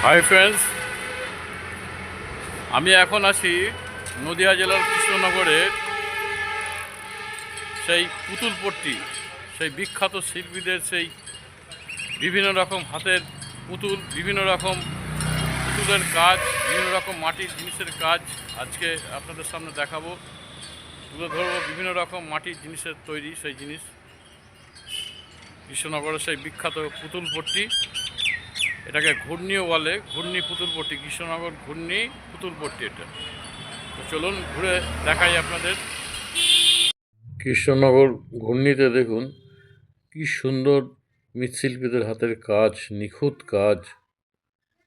Hi friends, আমি এখন আছি নদিয়া জেলার কৃষ্ণনগরের সেই পুতুলপট্টি, সেই বিখ্যাত শিল্পীদের সেই বিভিন্ন রকম হাতের পুতুল, বিভিন্ন রকম পুতুলের কাজ, বিভিন্ন রকম মাটির জিনিসের কাজ আজকে আপনাদের সামনে দেখাবো, তুলে ধরবো। বিভিন্ন রকম মাটির জিনিসের তৈরি সেই জিনিস, কৃষ্ণনগরের সেই বিখ্যাত পুতুলপট্টি, এটাকে ঘূর্ণিও বলে, ঘূর্ণি পুতুলপট্টি, কৃষ্ণনগর ঘূর্ণি পুতুলপট্টি। এটা তো চলুন ঘুরে দেখাই আপনাদের। কৃষ্ণনগর ঘূর্ণিতে দেখুন কি সুন্দর মৃৎশিল্পীদের হাতের কাজ, নিখুঁত কাজ।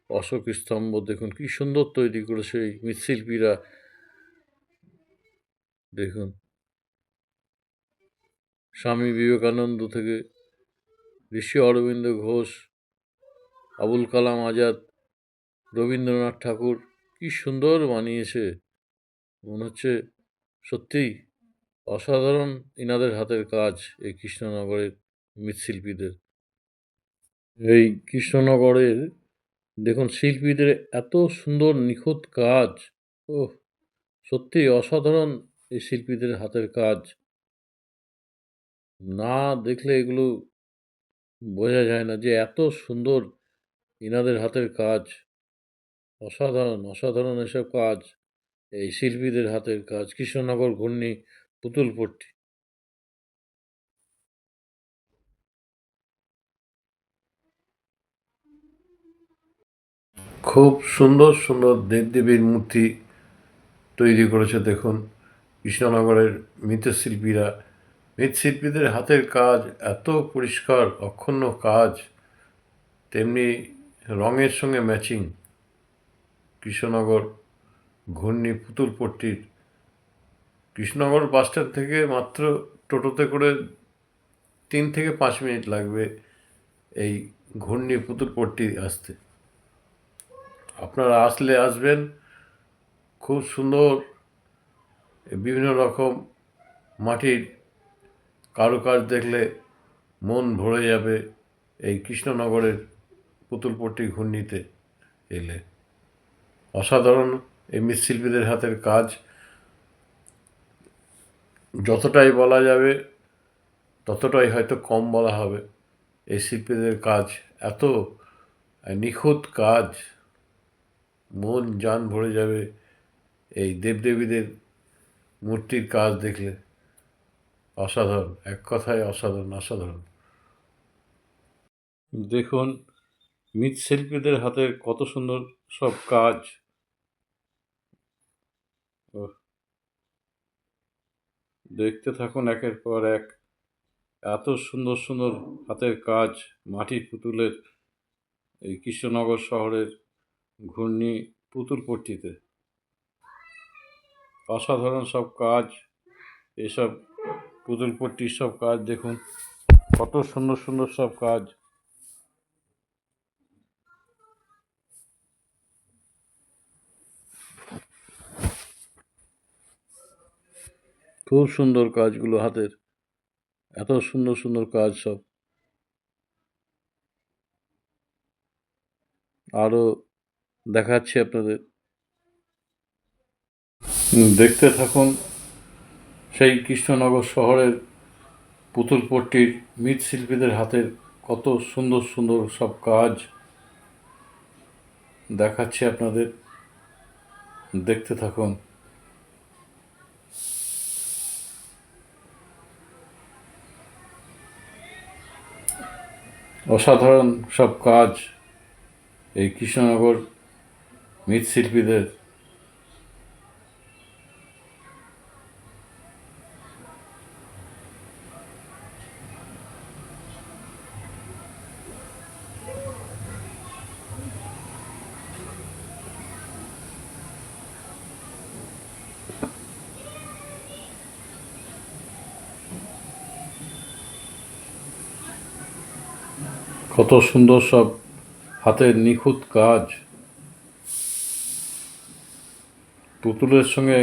অশোক স্তম্ভ দেখুন কি সুন্দর তৈরি করেছে এই মৃৎশিল্পীরা। দেখুন স্বামী বিবেকানন্দ থেকে ঋষি অরবিন্দ ঘোষ, আবুল কালাম আজাদ, রবীন্দ্রনাথ ঠাকুর, কি সুন্দর বানিয়েছে। মনে হচ্ছে সত্যিই অসাধারণ ইনাদের হাতের কাজ এই কৃষ্ণনগরের মৃৎশিল্পীদের। এই কৃষ্ণনগরের দেখুন শিল্পীদের এত সুন্দর নিখুঁত কাজ। ওহ, সত্যি অসাধারণ এই শিল্পীদের হাতের কাজ। না দেখলে এগুলো বোঝা যায় না যে এত সুন্দর ইনাদের হাতের কাজ। অসাধারণ অসাধারণ এসব কাজ, এই শিল্পীদের হাতের কাজ। কৃষ্ণনগর ঘূর্ণি পুতুলপট্টি। খুব সুন্দর সুন্দর দেবদেবীর মূর্তি তৈরি করেছে দেখুন কৃষ্ণনগরের মৃৎশিল্পীরা। মৃৎশিল্পীদের হাতের কাজ এত পরিষ্কার, অক্ষুণ্ণ কাজ, তেমনি রঙের সঙ্গে ম্যাচিং। কৃষ্ণনগর ঘূর্ণি পুতুলপট্টির কৃষ্ণনগর বাসস্ট্যান্ড থেকে মাত্র টোটোতে করে 3 থেকে 5 মিনিট লাগবে এই ঘূর্ণি পুতুলপট্টি আসতে। আপনারা আসবেন, খুব সুন্দর বিভিন্ন রকম মাটির কারুকাজ দেখলে মন ভরে যাবে এই কৃষ্ণনগরের পুতুলপট্টি ঘূর্ণিতে এলে। অসাধারণ এই মৃৎশিল্পীদের হাতের কাজ, যতটাই বলা যাবে ততটাই হয়তো কম বলা হবে। এই শিল্পীদের কাজ এত নিখুঁত কাজ, মন জান ভরে যাবে এই দেবদেবীদের মূর্তির কাজ দেখলে। অসাধারণ, এক কথায় অসাধারণ অসাধারণ। দেখুন মৃৎশিল্পীদের হাতের কত সুন্দর সব কাজ। দেখতে থাকুন একের পর এক, এত সুন্দর সুন্দর হাতের কাজ মাটির পুতুলের এই কৃষ্ণনগর শহরের ঘূর্ণি পুতুলপট্টিতে। অসাধারণ সব কাজ, এসব পুতুলপট্টির সব কাজ দেখুন কত সুন্দর সুন্দর সব কাজ। খুব সুন্দর কাজগুলো হাতের, এত সুন্দর সুন্দর কাজ সব। আরও দেখাচ্ছি আপনাদের, দেখতে থাকুন সেই কৃষ্ণনগর শহরের পুতুলপট্টির মৃৎশিল্পীদের হাতের কত সুন্দর সুন্দর সব কাজ দেখাচ্ছি আপনাদের, দেখতে থাকুন। অসাধারণ সব কাজ এই কৃষ্ণনগর মৃৎশিল্পীদের। কত সুন্দর সব হাতের নিখুঁত কাজ, পুতুলের সঙ্গে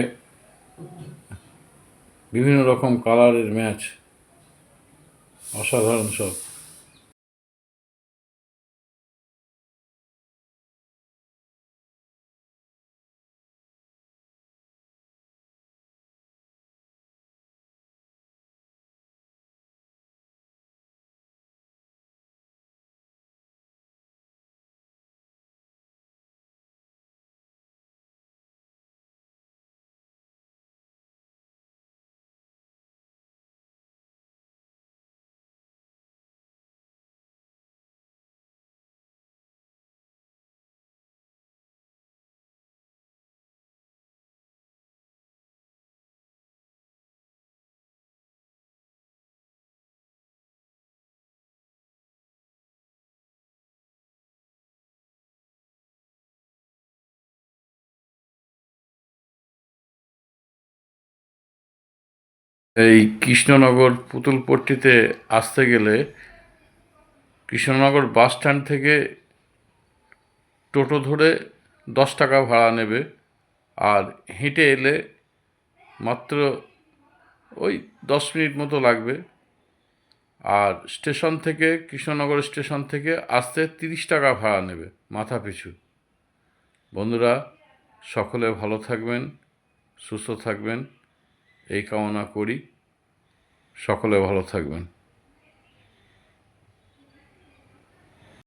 বিভিন্ন রকম কালারের ম্যাচ। অসাধারণ সব। এই কৃষ্ণনগর পুতুলপট্টিতে আসতে গেলে কৃষ্ণনগর বাস স্ট্যান্ড থেকে টোটো ধরে 10 টাকা ভাড়া নেবে, আর হেঁটে এলে মাত্র ওই 10 মিনিট মতো লাগবে। আর স্টেশন থেকে, কৃষ্ণনগর স্টেশন থেকে আসতে 30 টাকা ভাড়া নেবে মাথা পিছু। বন্ধুরা, সকলে ভালো থাকবেন, সুস্থ থাকবেন এই কামনা করি। সকলে ভালো থাকবেন।